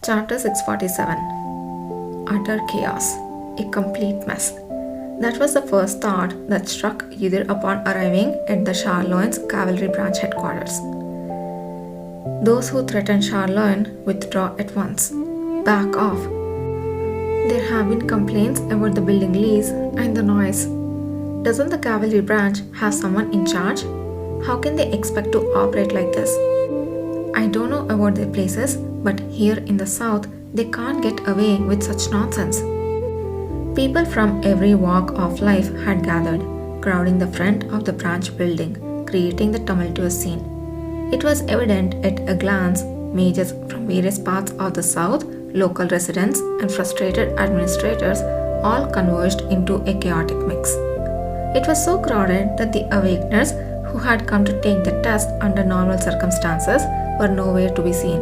Chapter 647. Utter Chaos. A complete mess. That was the first thought that struck Udir upon arriving at the Charloin's cavalry branch headquarters. Those who threaten Charloin withdraw at once. Back off. There have been complaints about the building lease and the noise. Doesn't the cavalry branch have someone in charge? How can they expect to operate like this? I don't know about their places, but here in the south, they can't get away with such nonsense. People from every walk of life had gathered, crowding the front of the branch building, creating the tumultuous scene. It was evident at a glance, mages from various parts of the south, local residents, and frustrated administrators all converged into a chaotic mix. It was so crowded that the awakeners who had come to take the test under normal circumstances were nowhere to be seen.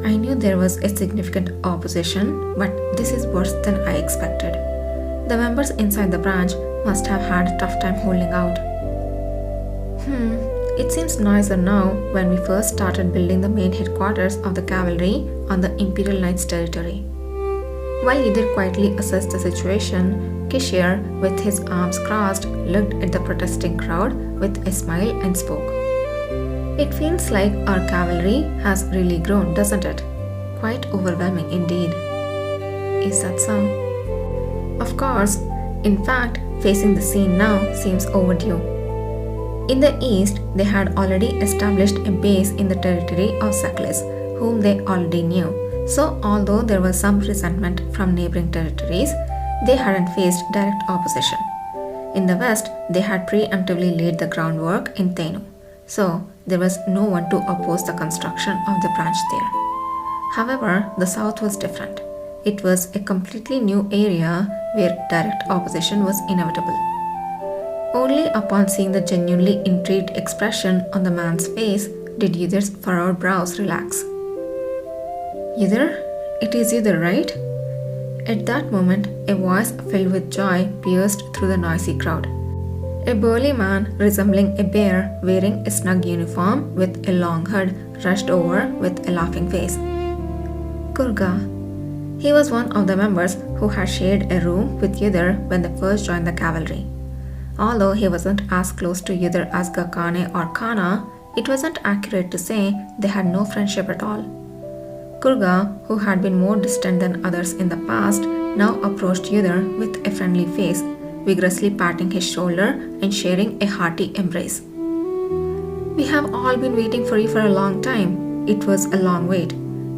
I knew there was a significant opposition, but this is worse than I expected. The members inside the branch must have had a tough time holding out. It seems noisier now when we first started building the main headquarters of the cavalry on the Imperial Knights' territory. While Udir quietly assessed the situation, Kishir, with his arms crossed, looked at the protesting crowd with a smile and spoke. It feels like our cavalry has really grown, doesn't it? Quite overwhelming indeed. Is that so? Of course. In fact, facing the scene now seems overdue. In the east, they had already established a base in the territory of Saklis, whom they already knew. So, although there was some resentment from neighboring territories, they hadn't faced direct opposition. In the west, they had preemptively laid the groundwork in Tenu. So, there was no one to oppose the construction of the branch there. However, the south was different. It was a completely new area where direct opposition was inevitable. Only upon seeing the genuinely intrigued expression on the man's face did Udir's furrowed brows relax. Udir? It is Udir, right? At that moment, a voice filled with joy pierced through the noisy crowd. A burly man resembling a bear wearing a snug uniform with a long hood rushed over with a laughing face. Kurga. He was one of the members who had shared a room with Udir when they first joined the cavalry. Although he wasn't as close to Udir as Gakane or Kana, it wasn't accurate to say they had no friendship at all. Kurga, who had been more distant than others in the past, now approached Udir with a friendly face, vigorously patting his shoulder and sharing a hearty embrace. We have all been waiting for you for a long time. It was a long wait.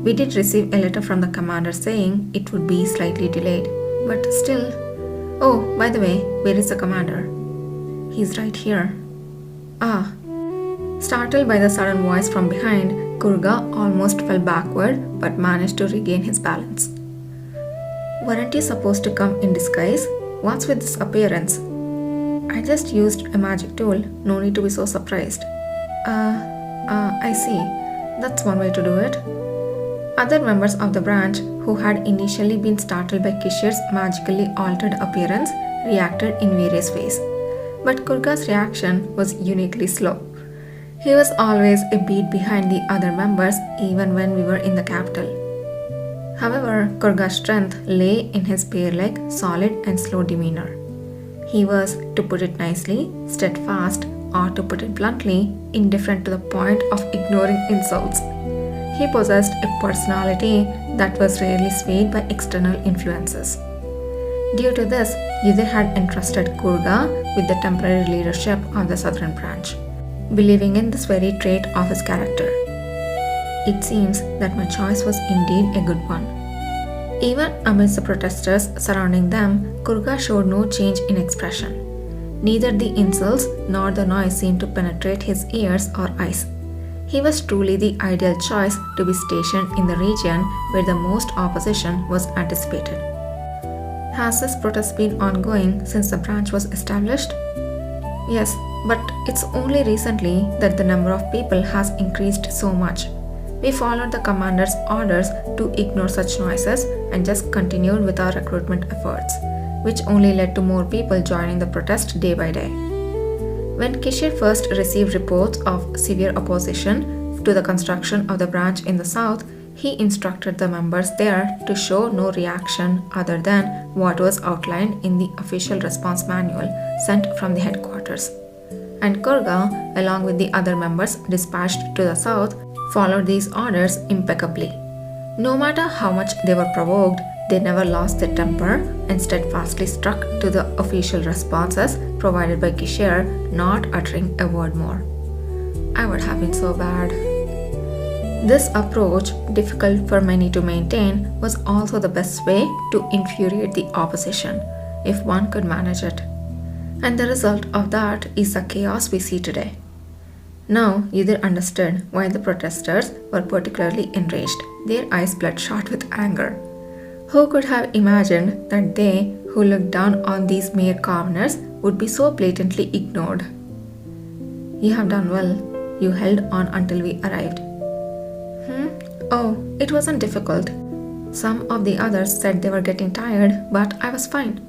We did receive a letter from the commander saying it would be slightly delayed, but still. Oh, by the way, where is the commander? He's right here. Ah. Startled by the sudden voice from behind, Kurga almost fell backward but managed to regain his balance. Weren't you supposed to come in disguise? What's with this appearance? I just used a magic tool. No need to be so surprised. I see. That's one way to do it. Other members of the branch, who had initially been startled by Kishir's magically altered appearance, reacted in various ways. But Kurga's reaction was uniquely slow. He was always a beat behind the other members, even when we were in the capital. However, Kurga's strength lay in his bear-like, solid and slow demeanor. He was, to put it nicely, steadfast, or to put it bluntly, indifferent to the point of ignoring insults. He possessed a personality that was rarely swayed by external influences. Due to this, Udir had entrusted Kurga with the temporary leadership of the southern branch, believing in this very trait of his character. It seems that my choice was indeed a good one. Even amidst the protesters surrounding them, Kurga showed no change in expression. Neither the insults nor the noise seemed to penetrate his ears or eyes. He was truly the ideal choice to be stationed in the region where the most opposition was anticipated. Has this protest been ongoing since the branch was established? Yes, but it's only recently that the number of people has increased so much. We followed the commander's orders to ignore such noises and just continued with our recruitment efforts, which only led to more people joining the protest day by day. When Kishir first received reports of severe opposition to the construction of the branch in the south, he instructed the members there to show no reaction other than what was outlined in the official response manual sent from the headquarters. And Kurga, along with the other members dispatched to the south, followed these orders impeccably. No matter how much they were provoked, they never lost their temper and steadfastly stuck to the official responses provided by Kishore, not uttering a word more. I would have been so bad. This approach, difficult for many to maintain, was also the best way to infuriate the opposition, if one could manage it. And the result of that is the chaos we see today. Now Yudhir understood why the protesters were particularly enraged, their eyes bloodshot with anger. Who could have imagined that they, who looked down on these mere commoners, would be so blatantly ignored? You have done well. You held on until we arrived. Oh, it wasn't difficult. Some of the others said they were getting tired, but I was fine.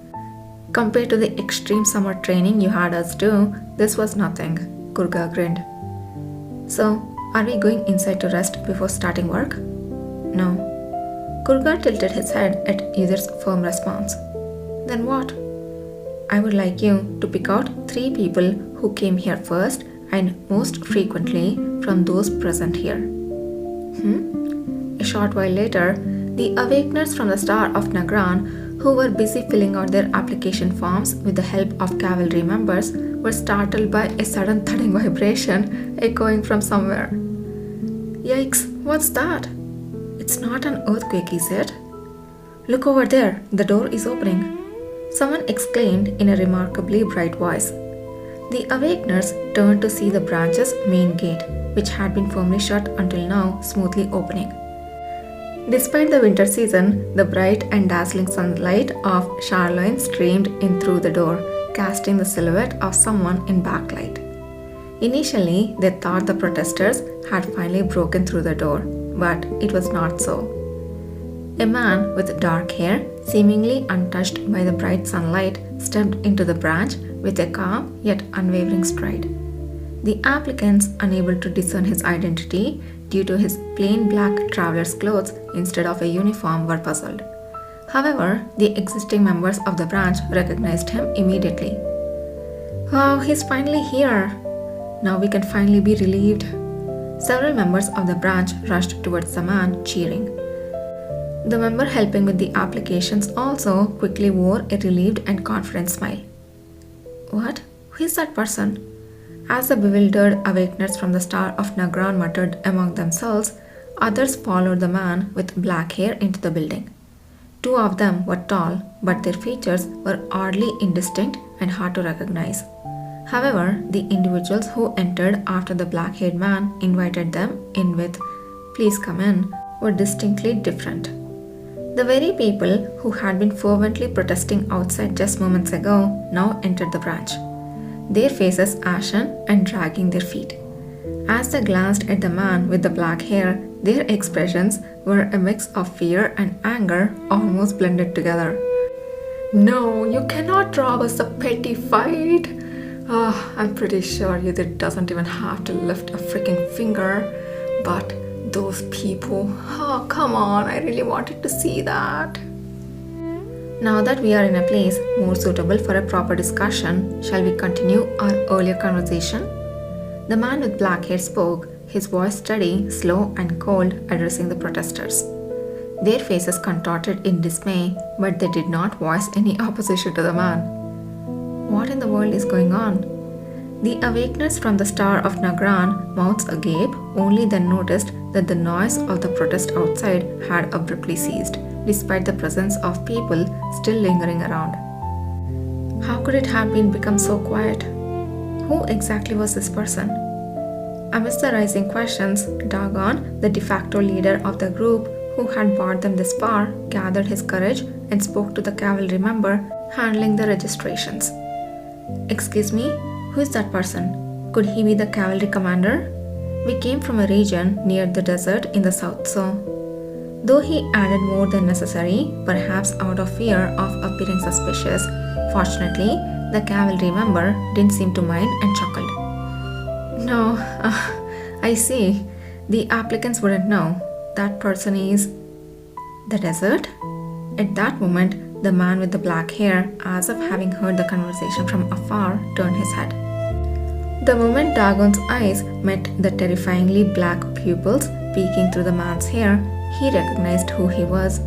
Compared to the extreme summer training you had us do, this was nothing, Kurga grinned. So, are we going inside to rest before starting work? No. Kurga tilted his head at Yudhir's firm response. Then what? I would like you to pick out 3 people who came here first and most frequently from those present here. A short while later, the awakeners from the Star of Nagran, who were busy filling out their application forms with the help of cavalry members, were startled by a sudden thudding vibration echoing from somewhere. Yikes, what's that? It's not an earthquake, is it? Look over there, the door is opening. Someone exclaimed in a remarkably bright voice. The awakeners turned to see the branch's main gate, which had been firmly shut until now, smoothly opening. Despite the winter season, the bright and dazzling sunlight of Charloin streamed in through the door, casting the silhouette of someone in backlight. Initially, they thought the protesters had finally broken through the door, but it was not so. A man with dark hair, seemingly untouched by the bright sunlight, stepped into the branch with a calm yet unwavering stride. The applicants, unable to discern his identity due to his plain black traveler's clothes instead of a uniform, were puzzled. However, the existing members of the branch recognized him immediately. Wow, he's finally here! Now we can finally be relieved. Several members of the branch rushed towards the man, cheering. The member helping with the applications also quickly wore a relieved and confident smile. What? Who is that person? As the bewildered awakeners from the Star of Nagran muttered among themselves, others followed the man with black hair into the building. 2 of them were tall, but their features were oddly indistinct and hard to recognize. However, the individuals who entered after the black-haired man invited them in with, "Please come in," were distinctly different. The very people who had been fervently protesting outside just moments ago now entered the branch, their faces ashen and dragging their feet. As they glanced at the man with the black hair, their expressions were a mix of fear and anger almost blended together. No, you cannot rob us a petty fight. I'm pretty sure Yudhir doesn't even have to lift a freaking finger. But those people, come on, I really wanted to see that. Now that we are in a place more suitable for a proper discussion, shall we continue our earlier conversation? The man with black hair spoke, his voice steady, slow and cold, addressing the protesters. Their faces contorted in dismay, but they did not voice any opposition to the man. What in the world is going on? The awakeners from the Star of Nagran, mouths agape, only then noticed that the noise of the protest outside had abruptly ceased, despite the presence of people still lingering around. How could it have become so quiet? Who exactly was this person? Amidst the rising questions, Dagon, the de facto leader of the group who had brought them this far, gathered his courage and spoke to the cavalry member handling the registrations. Excuse me, who is that person? Could he be the cavalry commander? We came from a region near the desert in the south, so... Though he added more than necessary, perhaps out of fear of appearing suspicious, fortunately, the cavalry member didn't seem to mind and chuckled. No, I see. The applicants wouldn't know. that person is the desert? At that moment, the man with the black hair, as if having heard the conversation from afar, turned his head. The moment Dagon's eyes met the terrifyingly black pupils peeking through the man's hair, he recognized who he was